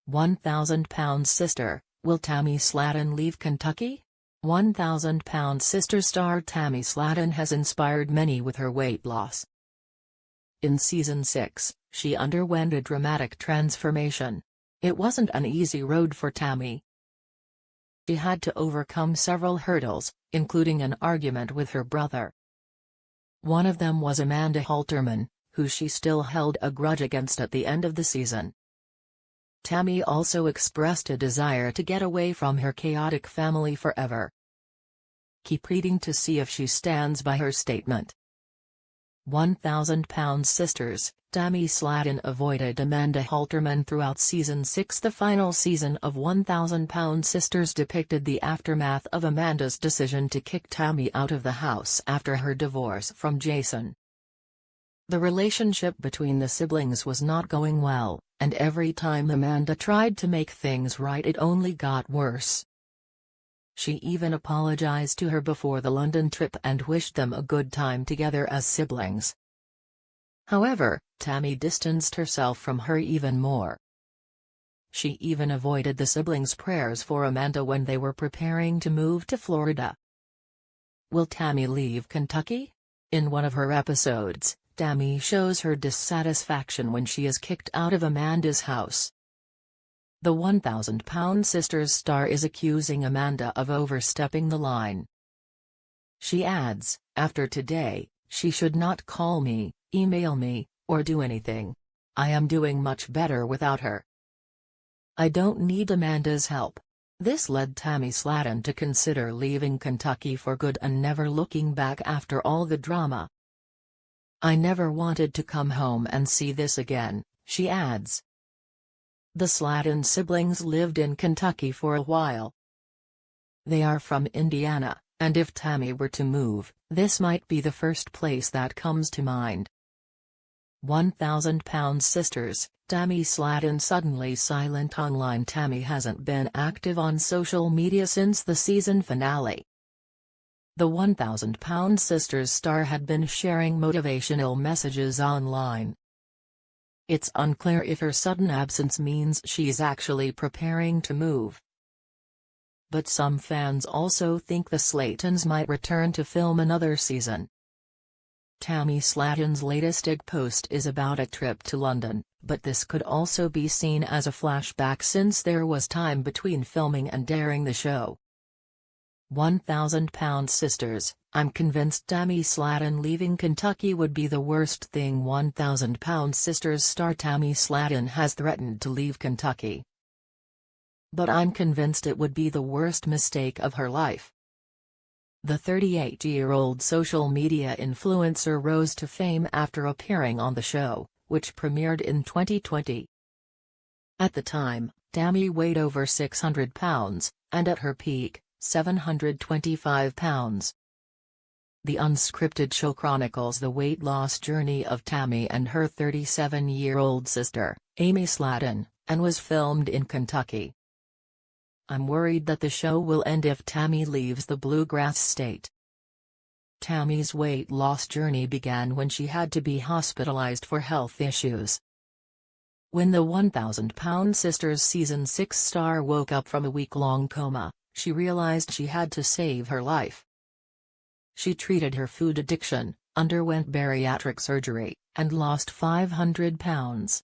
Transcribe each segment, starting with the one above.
1,000-pound sister, will Tammy Slaton leave Kentucky? 1,000-pound sister star Tammy Slaton has inspired many with her weight loss. In Season 6, she underwent a dramatic transformation. It wasn't an easy road for Tammy. She had to overcome several hurdles, including an argument with her brother. One of them was Amanda Halterman, who she still held a grudge against at the end of the season. Tammy also expressed a desire to get away from her chaotic family forever. Keep reading to see if she stands by her statement. 1,000-pound sisters, Tammy Slaton avoided Amanda Halterman throughout Season 6. The final season of 1,000-pound sisters depicted the aftermath of Amanda's decision to kick Tammy out of the house after her divorce from Jason. The relationship between the siblings was not going well, and every time Amanda tried to make things right it only got worse. She even apologized to her before the London trip and wished them a good time together as siblings. However, Tammy distanced herself from her even more. She even avoided the siblings' prayers for Amanda when they were preparing to move to Florida. Will Tammy leave Kentucky? In one of her episodes, Tammy shows her dissatisfaction when she is kicked out of Amanda's house. The 1,000-pound sisters star is accusing Amanda of overstepping the line. She adds, "After today, she should not call me, email me, or do anything. I am doing much better without her. I don't need Amanda's help." This led Tammy Slaton to consider leaving Kentucky for good and never looking back after all the drama. "I never wanted to come home and see this again," she adds. The Slaton siblings lived in Kentucky for a while. They are from Indiana, and if Tammy were to move, this might be the first place that comes to mind. 1,000-pound sisters, Tammy Slaton suddenly silent online. Tammy hasn't been active on social media since the season finale. The 1,000-pound sisters star had been sharing motivational messages online. It's unclear if her sudden absence means she's actually preparing to move. But some fans also think the Slatons might return to film another season. Tammy Slaton's latest IG post is about a trip to London, but this could also be seen as a flashback since there was time between filming and airing the show. 1,000-pound sisters, I'm convinced Tammy Slaton leaving Kentucky would be the worst thing. 1,000-pound sisters star Tammy Slaton has threatened to leave Kentucky. But I'm convinced it would be the worst mistake of her life. The 38-year-old social media influencer rose to fame after appearing on the show, which premiered in 2020. At the time, Tammy weighed over 600 pounds, and at her peak, 725 pounds. The unscripted show chronicles the weight loss journey of Tammy and her 37-year-old sister, Amy Slaton, and was filmed in Kentucky. I'm worried that the show will end if Tammy leaves the bluegrass state. Tammy's weight loss journey began when she had to be hospitalized for health issues. When the 1,000-pound sisters Season 6 star woke up from a week-long coma, she realized she had to save her life. She treated her food addiction, underwent bariatric surgery, and lost 500 pounds.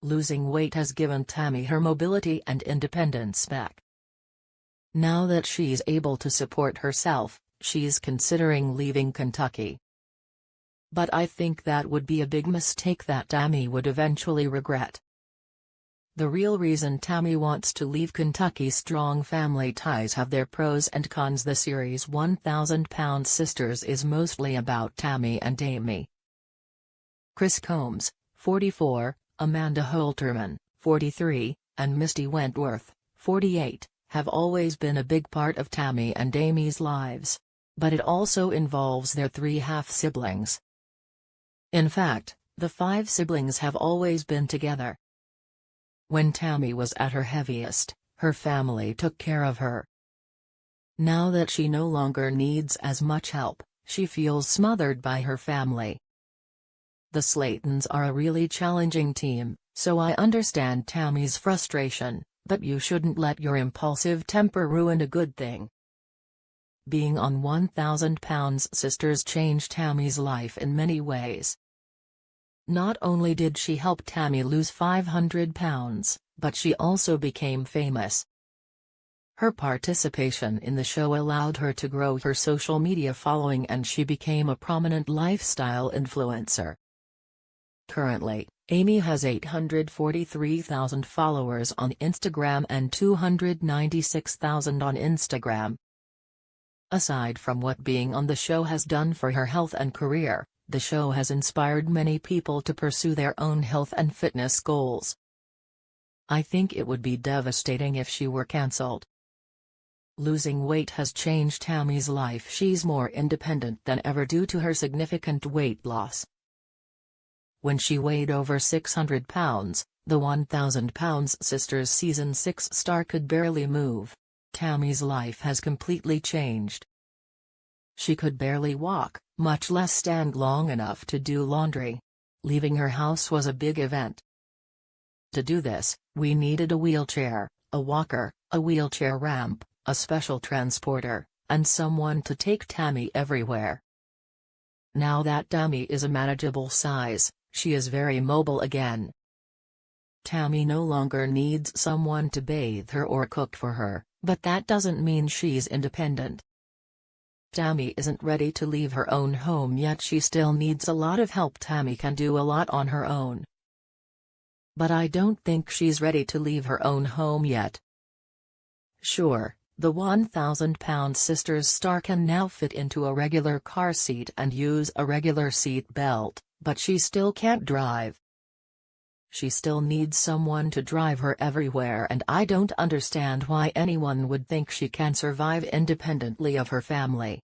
Losing weight has given Tammy her mobility and independence back. Now that she's able to support herself, she's considering leaving Kentucky. But I think that would be a big mistake that Tammy would eventually regret. The real reason Tammy wants to leave Kentucky's strong family ties have their pros and cons. The series 1,000-pound sisters is mostly about Tammy and Amy. Chris Combs, 44, Amanda Halterman, 43, and Misty Wentworth, 48, have always been a big part of Tammy and Amy's lives. But it also involves their 3 half-siblings. In fact, the 5 siblings have always been together. When Tammy was at her heaviest, her family took care of her. Now that she no longer needs as much help, she feels smothered by her family. The Slatons are a really challenging team, So I understand Tammy's frustration, but you shouldn't let your impulsive temper ruin a good thing. Being on 1,000 Pounds Sisters changed Tammy's life in many ways. Not only did she help Tammy lose 500 pounds, but she also became famous. Her participation in the show allowed her to grow her social media following, and she became a prominent lifestyle influencer. Currently, Amy has 843,000 followers on Instagram and 296,000 on Instagram. Aside from what being on the show has done for her health and career, the show has inspired many people to pursue their own health and fitness goals. I think it would be devastating if she were cancelled. Losing weight has changed Tammy's life. She's more independent than ever due to her significant weight loss. When she weighed over 600 pounds, the 1,000 Pounds Sisters Season 6 star could barely move. Tammy's life has completely changed. She could barely walk, much less stand long enough to do laundry. Leaving her house was a big event. To do this, we needed a wheelchair, a walker, a wheelchair ramp, a special transporter, and someone to take Tammy everywhere. Now that Tammy is a manageable size, she is very mobile again. Tammy no longer needs someone to bathe her or cook for her, but that doesn't mean she's independent. Tammy isn't ready to leave her own home yet. She still needs a lot of help. Tammy can do a lot on her own. But I don't think she's ready to leave her own home yet. Sure, the 1,000 Pounds Sisters star can now fit into a regular car seat and use a regular seat belt, but she still can't drive. She still needs someone to drive her everywhere, and I don't understand why anyone would think she can survive independently of her family.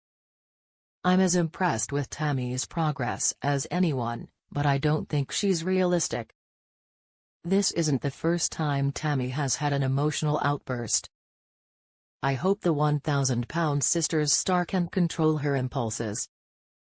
I'm as impressed with Tammy's progress as anyone, but I don't think she's realistic. This isn't the first time Tammy has had an emotional outburst. I hope the 1,000 Pounds Sisters star can control her impulses.